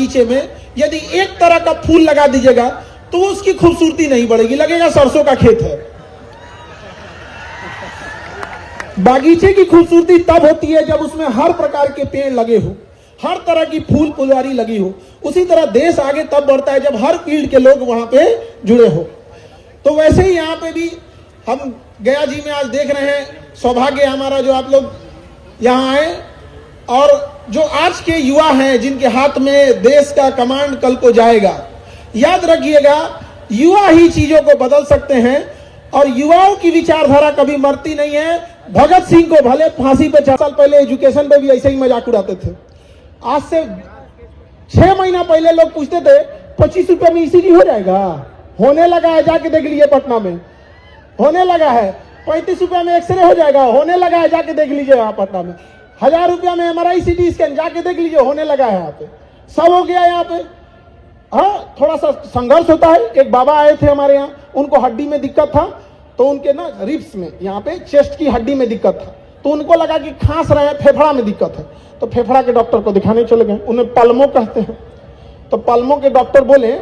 बगीचे में यदि एक तरह का फूल लगा दीजिएगा तो उसकी खूबसूरती नहीं बढ़ेगी, लगेगा सरसों का खेत है। बागीचे की खूबसूरती तब होती है जब उसमें हर प्रकार के पेड़ लगे हो, हर तरह की फूल फुलवारी लगी हो। उसी तरह देश आगे तब बढ़ता है जब हर फील्ड के लोग वहां पे जुड़े हो। तो वैसे ही यहाँ पे भी हम गया जी में आज देख रहे हैं, सौभाग्य हमारा जो आप लोग यहाँ आए, और जो आज के युवा हैं जिनके हाथ में देश का कमांड कल को जाएगा, याद रखिएगा युवा ही चीजों को बदल सकते हैं और युवाओं की विचारधारा कभी मरती नहीं है। भगत सिंह को भले फांसी पे 4 साल पहले एजुकेशन पे भी ऐसे ही मजाक उड़ाते थे। आज से 6 महीना पहले लोग पूछते थे 25 रुपए में ईसीजी हो जाएगा, होने लगा है, जाके देख लीजिए पटना में होने लगा है। 35 रुपए में एक्सरे हो जाएगा, होने लगा है, जाके देख लीजिए यहाँ पटना में। 1000 रुपया में एमआरआई सीटी स्कैन, जाके देख लीजिए, होने लगा है यहाँ पे। सब हो गया यहाँ पे। हाँ, थोड़ा सा संघर्ष होता है। एक बाबा आए थे हमारे यहाँ, उनको हड्डी में दिक्कत था, तो उनके ना रिब्स में यहाँ पे चेस्ट की हड्डी में दिक्कत था, तो उनको लगा कि खांस रहे हैं, फेफड़ा में दिक्कत है, तो फेफड़ा के डॉक्टर को दिखाने चले गए। उन्हें पल्मो कहते हैं। तो पल्मो के डॉक्टर बोले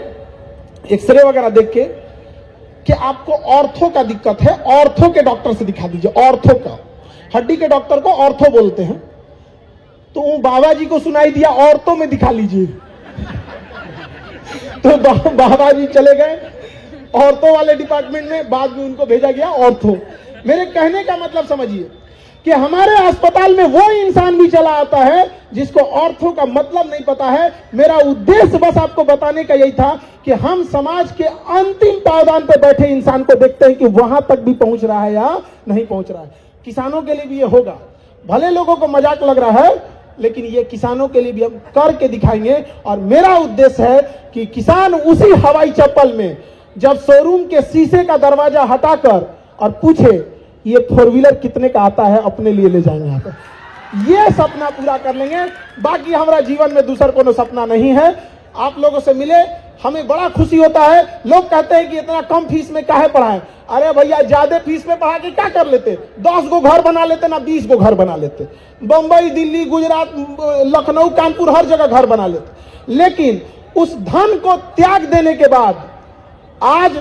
एक्सरे वगैरह देख के कि आपको ऑर्थो का दिक्कत है, ऑर्थो के डॉक्टर से दिखा दीजिए। ऑर्थो का, हड्डी के डॉक्टर को ऑर्थो बोलते हैं। तो बाबा जी को सुनाई दिया ऑर्थो में दिखा लीजिए। तो बाबा जी चले गए ऑर्थो वाले डिपार्टमेंट में, बाद में उनको भेजा गया ऑर्थो। मेरे कहने का मतलब समझिए कि हमारे अस्पताल में वो इंसान भी चला आता है जिसको ऑर्थो का मतलब नहीं पता है। मेरा उद्देश्य बस आपको बताने का यही था कि हम समाज के अंतिम पावदान पर बैठे इंसान को देखते हैं कि वहां तक भी पहुंच रहा है या नहीं पहुंच रहा है। किसानों के लिए भी ये होगा, भले लोगों को मजाक लग रहा है, लेकिन ये किसानों के लिए भी हम करके दिखाएंगे। और मेरा उद्देश्य है कि किसान उसी हवाई चप्पल में जब शोरूम के शीशे का दरवाजा हटाकर और पूछे ये 4 व्हीलर कितने का आता है, अपने लिए ले जाएंगे यहाँ पर। ये सपना पूरा कर लेंगे। बाकी हमारा जीवन में दूसरा कोनो सपना नहीं है। आप लोगों से मिले हमें बड़ा खुशी होता है। लोग कहते हैं कि इतना कम फीस में काहे पढ़ाएं। अरे भैया, ज्यादा फीस में पढ़ा के क्या कर लेते? 10 गो घर बना लेते ना 20 गो घर बना लेते। बंबई, दिल्ली, गुजरात, लखनऊ, कानपुर, हर जगह घर बना लेते। लेकिन उस धन को त्याग देने के बाद आज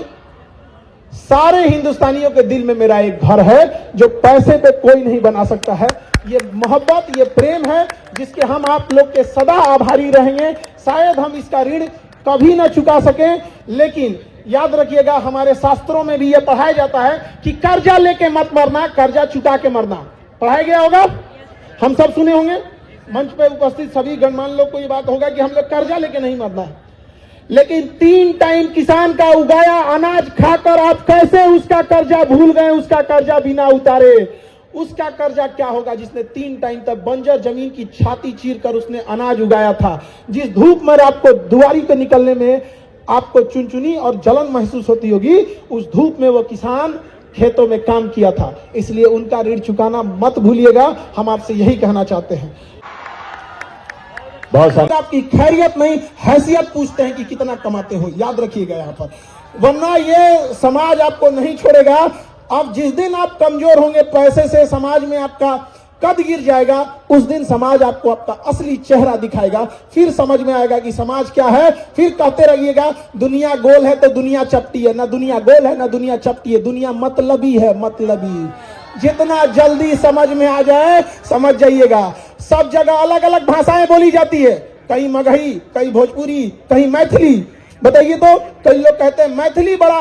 सारे हिंदुस्तानियों के दिल में मेरा एक घर है जो पैसे पे कोई नहीं बना सकता है। ये मोहब्बत, ये प्रेम है जिसके हम आप लोग के सदा आभारी रहेंगे। शायद हम इसका ऋण कभी ना चुका सकें, लेकिन याद रखिएगा हमारे शास्त्रों में भी यह पढ़ाया जाता है कि कर्जा लेके मत मरना, कर्जा चुका के मरना। पढ़ाया गया होगा, हम सब सुने होंगे। मंच पे उपस्थित सभी गणमान्य लोग को यह बात होगा कि हम लोग कर्जा लेके नहीं मरना है। लेकिन 3 टाइम किसान का उगाया अनाज खाकर आप कैसे उसका कर्जा भूल गए? उसका कर्जा बिना उतारे, उसका कर्जा क्या होगा जिसने 3 टाइम तक बंजर जमीन की छाती चीर कर उसने अनाज उगाया था। जिस धूप में आपको दुआरी पे निकलने में आपको चुनचुनी और जलन महसूस होती होगी, उस धूप में वो किसान खेतों में काम किया था। इसलिए उनका ऋण चुकाना मत भूलिएगा। हम आपसे यही कहना चाहते हैं। बहुत सारे आपकी खैरियत नहीं, हैसियत पूछते हैं कि कितना कमाते हो। याद रखिएगा यहाँ पर, वरना ये समाज आपको नहीं छोड़ेगा। अब जिस दिन आप कमजोर होंगे पैसे से, समाज में आपका कद गिर जाएगा, उस दिन समाज आपको आपका असली चेहरा दिखाएगा। फिर समझ में आएगा कि समाज क्या है। फिर कहते रहिएगा दुनिया गोल है तो दुनिया चपटी है, ना दुनिया गोल है ना दुनिया चपटी है, दुनिया मतलबी है, मतलबी। जितना जल्दी समझ में आ जाए समझ जाइएगा। सब जगह अलग अलग भाषाएं बोली जाती है, कहीं मगही, कहीं भोजपुरी, कहीं मैथिली। बताइए तो, कई लोग कहते हैं मैथिली बड़ा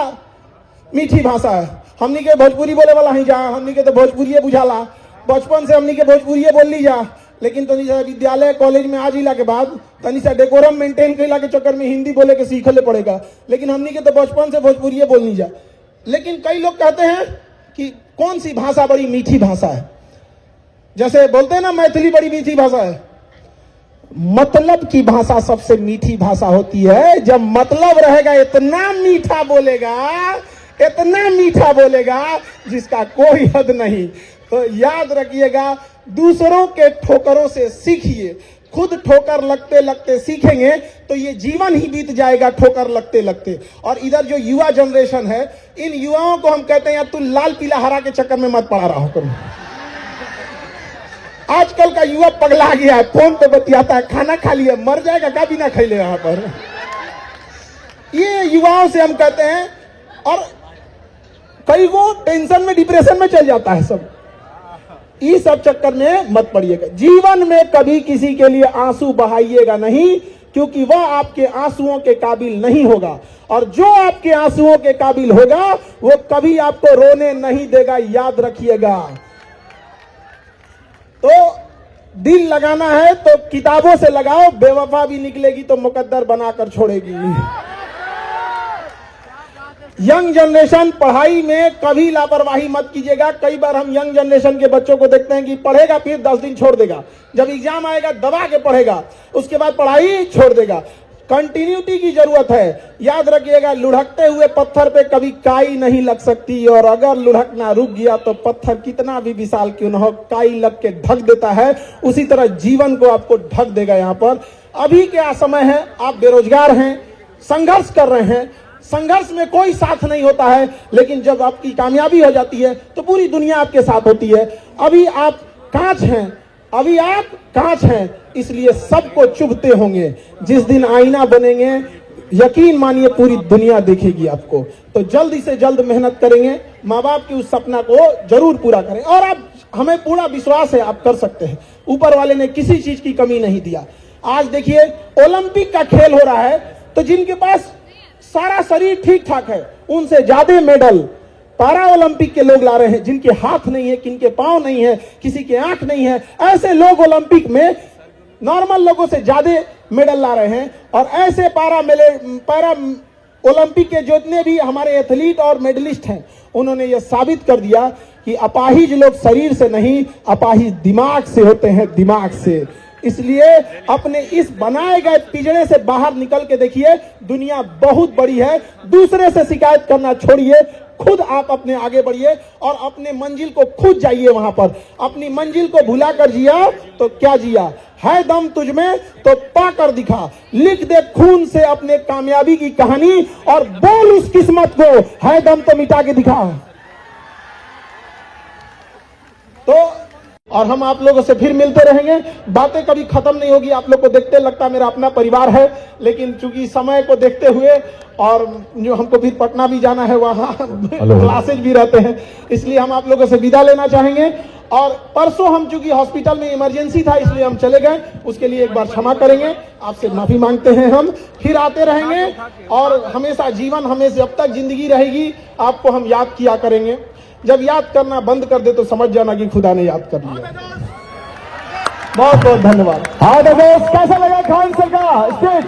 मीठी भाषा है। हमनी के भोजपुरी बोले वाला ही जा, हमनी के तो भोजपुरी बुझाला, बचपन से हमनी के भोजपुरी बोल ली जा। लेकिन तनी सा विद्यालय कॉलेज में आ जिला के बाद तनी सा डेकोरम मेंटेन कैला के चक्कर में हिंदी बोले के सीखले पड़ेगा। लेकिन हमनी के तो बचपन से भोजपुरी बोलनी जा। लेकिन कई लोग कहते हैं कि कौन सी भाषा बड़ी मीठी भाषा है, जैसे बोलते हैं ना मैथिली बड़ी मीठी भाषा है। मतलब की भाषा सबसे मीठी भाषा होती है। जब मतलब रहेगा इतना मीठा बोलेगा, इतना मीठा बोलेगा जिसका कोई हद नहीं। तो याद रखिएगा, दूसरों के ठोकरों से सीखिए। खुद ठोकर लगते लगते सीखेंगे तो ये जीवन ही बीत जाएगा ठोकर लगते लगते। और इधर जो युवा जनरेशन है, इन युवाओं को हम कहते हैं यार तू लाल पीला हरा के चक्कर में मत पड़ा रहा हो करो। आजकल का युवा पगला गया है, फोन पे बतियाता है, खाना खा लिया, मर जाएगा का बिना खैले यहाँ पर। ये युवाओं से हम कहते हैं, और कई वो टेंशन में, डिप्रेशन में चल जाता है सब। इस सब चक्कर में मत पड़िएगा। जीवन में कभी किसी के लिए आंसू बहाइएगा नहीं, क्योंकि वह आपके आंसुओं के काबिल नहीं होगा, और जो आपके आंसुओं के काबिल होगा वो कभी आपको रोने नहीं देगा, याद रखिएगा। तो दिल लगाना है तो किताबों से लगाओ, बेवफा भी निकलेगी तो मुकद्दर बनाकर छोड़ेगी। यंग जनरेशन, पढ़ाई में कभी लापरवाही मत कीजिएगा। कई बार हम यंग जनरेशन के बच्चों को देखते हैं कि पढ़ेगा फिर 10 दिन छोड़ देगा, जब एग्जाम आएगा दबा के पढ़ेगा, उसके बाद पढ़ाई छोड़ देगा। कंटिन्यूटी की जरूरत है। याद रखिएगा, लुढ़कते हुए पत्थर पे कभी काई नहीं लग सकती, और अगर लुढ़कना रुक गया तो पत्थर कितना भी विशाल क्यों न हो, काई लग के ढक देता है। उसी तरह जीवन को आपको ढक देगा। यहाँ पर अभी क्या समय है, आप बेरोजगार हैं, संघर्ष कर रहे हैं। संघर्ष में कोई साथ नहीं होता है, लेकिन जब आपकी कामयाबी हो जाती है तो पूरी दुनिया आपके साथ होती है। अभी आप कांच हैं, अभी आप कांच हैं, इसलिए सबको चुभते होंगे। जिस दिन आईना बनेंगे, यकीन मानिए पूरी दुनिया देखेगी आपको। तो जल्दी से जल्द मेहनत करेंगे, माँ बाप की उस सपना को जरूर पूरा करें। और आप, हमें पूरा विश्वास है आप कर सकते हैं। ऊपर वाले ने किसी चीज की कमी नहीं दिया। आज देखिए ओलंपिक का खेल हो रहा है, तो जिनके पास सारा शरीर ठीक ठाक है, उनसे ज्यादा मेडल पैरा ओलंपिक के लोग ला रहे हैं। जिनके हाथ नहीं है, किनके पांव नहीं है, किसी के आंख नहीं है, ऐसे लोग ओलंपिक में नॉर्मल लोगों से ज्यादा मेडल ला रहे हैं। और ऐसे पैरा ओलंपिक के जितने भी हमारे एथलीट और मेडलिस्ट हैं, उन्होंने ये साबित कर दिया कि अपाहिज लोग शरीर से नहीं, अपाहिज दिमाग से होते हैं, दिमाग से। इसलिए अपने इस बनाए गए पिंजरे से बाहर निकल के देखिए, दुनिया बहुत बड़ी है। दूसरे से शिकायत करना छोड़िए, खुद आप अपने आगे बढ़िए और अपने मंजिल को खुद जाइए। वहां पर अपनी मंजिल को भुला कर जिया तो क्या जिया, है दम तुझ में तो पा कर दिखा। लिख दे खून से अपने कामयाबी की कहानी, और बोल उस किस्मत को, है दम तो मिटा के दिखा। तो और हम आप लोगों से फिर मिलते रहेंगे, बातें कभी खत्म नहीं होगी। आप लोग को देखते लगता मेरा अपना परिवार है, लेकिन चूंकि समय को देखते हुए और जो हमको फिर पटना भी जाना है, वहाँ क्लासेज भी रहते हैं, इसलिए हम आप लोगों से विदा लेना चाहेंगे। और परसों हम चूंकि हॉस्पिटल में इमरजेंसी था, इसलिए हम चले गए, उसके लिए एक बार क्षमा करेंगे, आपसे माफी मांगते हैं। हम फिर आते रहेंगे और हमेशा जीवन, हमें जब तक जिंदगी रहेगी आपको हम याद किया करेंगे। जब याद करना बंद कर दे तो समझ जाना कि खुदा ने याद कर लिया। बहुत बहुत धन्यवाद। कैसा लगा खान सर का स्टेज?